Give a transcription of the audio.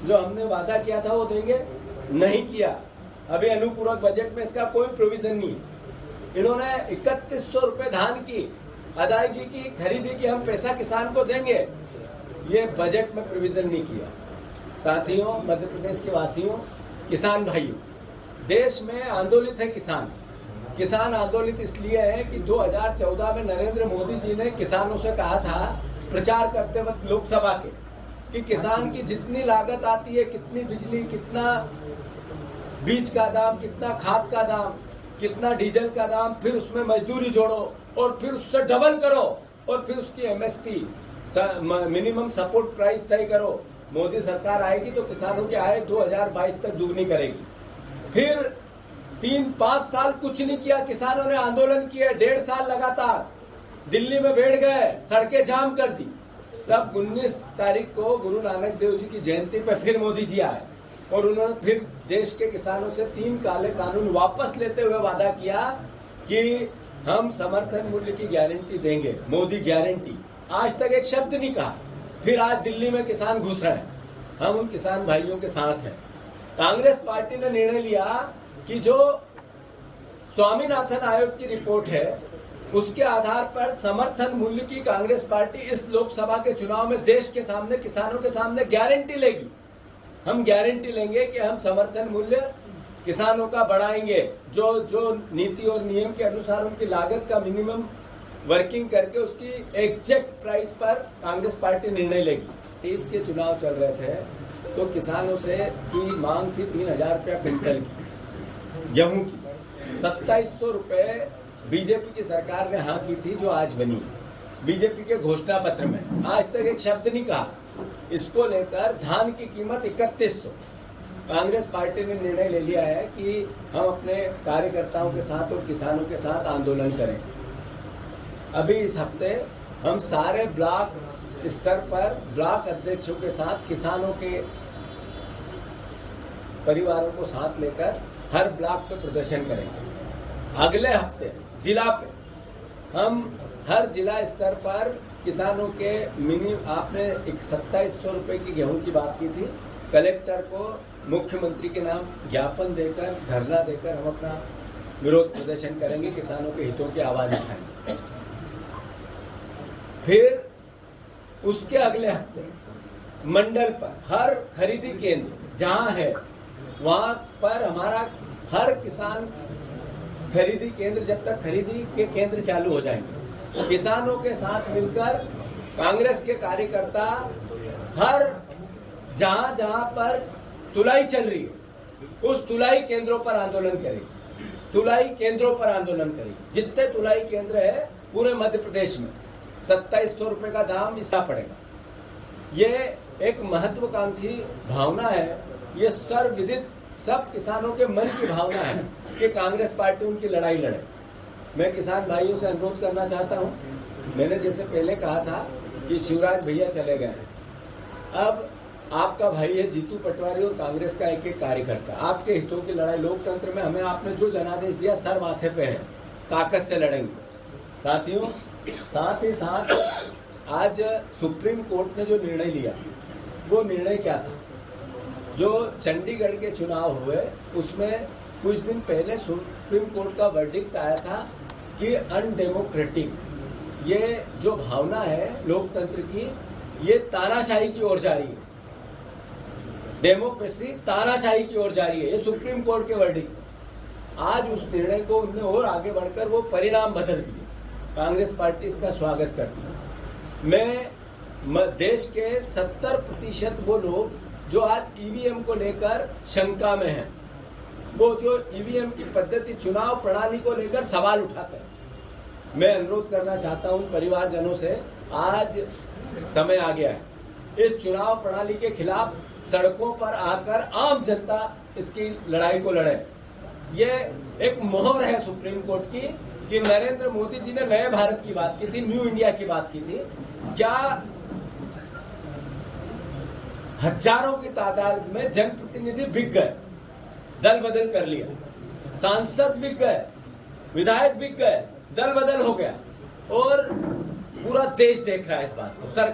जो हमने वादा किया था वो देंगे, नहीं किया। अभी अनुपूरक बजट में इसका कोई प्रोविजन नहीं है। इन्होंने 3100 रुपए धान की अदायगी की, खरीदी की, हम पैसा किसान को देंगे, ये बजट में प्रोविजन नहीं किया। साथियों, मध्य प्रदेश के वासियों, किसान भाइयों, देश में आंदोलित है किसान। किसान आंदोलित इसलिए है कि 2014 में नरेंद्र मोदी जी ने किसानों से कहा था, प्रचार करते वक्त लोकसभा के, कि किसान की जितनी लागत आती है, कितनी बिजली, कितना बीज का दाम, कितना खाद का दाम, कितना डीजल का दाम, फिर उसमें मजदूरी जोड़ो और फिर उससे डबल करो और फिर उसकी एमएसपी मिनिमम सपोर्ट प्राइस तय करो। मोदी सरकार आएगी तो किसानों की आय 2022 तक दुगनी करेगी। फिर 3-5 साल कुछ नहीं किया, किसानों ने आंदोलन किए, 1.5 साल लगातार दिल्ली में बैठ गए, सड़कें जाम कर दी। तब 19 तारीख को गुरु नानक देव जी की जयंती पे फिर मोदी जी आए और उन्होंने फिर देश के किसानों से 3 काले कानून वापस लेते हुए वादा किया कि हम समर्थन मूल्य की गारंटी देंगे, मोदी गारंटी। आज तक एक शब्द नहीं कहा। फिर आज दिल्ली में किसान घुस रहे हैं, हम उन किसान भाइयों के साथ हैं। कांग्रेस पार्टी ने निर्णय लिया कि जो स्वामीनाथन आयोग की रिपोर्ट है उसके आधार पर समर्थन मूल्य की कांग्रेस पार्टी इस लोकसभा के चुनाव में देश के सामने, किसानों के सामने गारंटी लेगी। हम गारंटी लेंगे कि हम समर्थन मूल्य किसानों का बढ़ाएंगे, जो नीति और नियम के अनुसार उनकी लागत का मिनिमम वर्किंग करके उसकी एग्जैक्ट प्राइस पर कांग्रेस पार्टी निर्णय लेगी। इसके चुनाव चल रहे थे तो किसानों से की मांग थी 3000 रुपया क्विंटल की गेहूं की। 2700 रुपए बीजेपी की सरकार ने हाँ की थी, जो आज बनी बीजेपी के घोषणा पत्र में। आज तक एक शब्द नहीं कहा। इसको लेकर धान की कीमत 3100। कांग्रेस पार्टी ने निर्णय ले लिया है कि हम अपने कार्यकर्ताओं के साथ और किसानों के साथ आंदोलन करें। अभी इस हफ्ते हम सारे ब्लॉक स्तर पर ब्लॉक अध्यक्षों के साथ किसानों के परिवारों को साथ लेकर हर ब्लॉक पे प्रदर्शन करेंगे। अगले हफ्ते जिला पे हम हर जिला स्तर पर किसानों के आपने 2700 रुपए की गेहूं की बात की थी, कलेक्टर को मुख्यमंत्री के नाम ज्ञापन देकर, धरना देकर हम अपना विरोध प्रदर्शन करेंगे, किसानों के हितों की आवाज उठाएंगे। फिर उसके अगले हफ्ते मंडल पर हर खरीदी केंद्र जहां है वहां पर हमारा हर किसान खरीदी केंद्र, जब तक खरीदी के केंद्र चालू हो जाएंगे, किसानों के साथ मिलकर कांग्रेस के कार्यकर्ता हर जहां जहां पर तुलाई चल रही है उस तुलाई केंद्रों पर आंदोलन करेगी। तुलाई केंद्रों पर आंदोलन करेगी। जितने तुलाई केंद्र है पूरे मध्य प्रदेश में 2700 रुपए का दाम इसका पड़ेगा। ये एक महत्वाकांक्षी भावना है, ये सर्वविदित सब किसानों के मन की भावना है कि कांग्रेस पार्टी उनकी लड़ाई लड़े। मैं किसान भाइयों से अनुरोध करना चाहता हूं, मैंने जैसे पहले कहा था कि शिवराज भैया चले गए, अब आपका भाई है जीतू पटवारी और कांग्रेस का एक एक कार्यकर्ता। आपके हितों की लड़ाई लोकतंत्र में हमें आपने जो जनादेश दिया सर माथे पे है, ताकत से लड़ेंगे। साथियों, साथ ही साथ आज सुप्रीम कोर्ट ने जो निर्णय लिया वो निर्णय क्या था? जो चंडीगढ़ के चुनाव हुए उसमें कुछ दिन पहले सुप्रीम कोर्ट का वर्डिक्ट आया था कि अनडेमोक्रेटिक, ये जो भावना है लोकतंत्र की, ये तानाशाही की ओर जा रही है। डेमोक्रेसी तानाशाही की ओर जा रही है, ये सुप्रीम कोर्ट के वर्डिक्ट। आज उस निर्णय को उन्होंने और आगे बढ़कर वो परिणाम बदल दिए। कांग्रेस पार्टी इसका स्वागत करती है। मैं देश के 70% वो लोग जो आज ईवीएम को लेकर शंका में हैं, वो जो ईवीएम की पद्धति, चुनाव प्रणाली को लेकर सवाल उठाते हैं, मैं अनुरोध करना चाहता हूं परिवारजनों से, आज समय आ गया है इस चुनाव प्रणाली के खिलाफ सड़कों पर आकर आम जनता इसकी लड़ाई को लड़े। ये एक मोहर है सुप्रीम कोर्ट की कि नरेंद्र मोदी जी ने नए भारत की बात की थी, न्यू इंडिया की बात की थी। क्या हजारों की तादाद में जनप्रतिनिधि बिक गए, दल बदल कर लिया, सांसद बिक गए, विधायक बिक गए, दल बदल हो गया और पूरा देश देख रहा है इस बात को। सरकार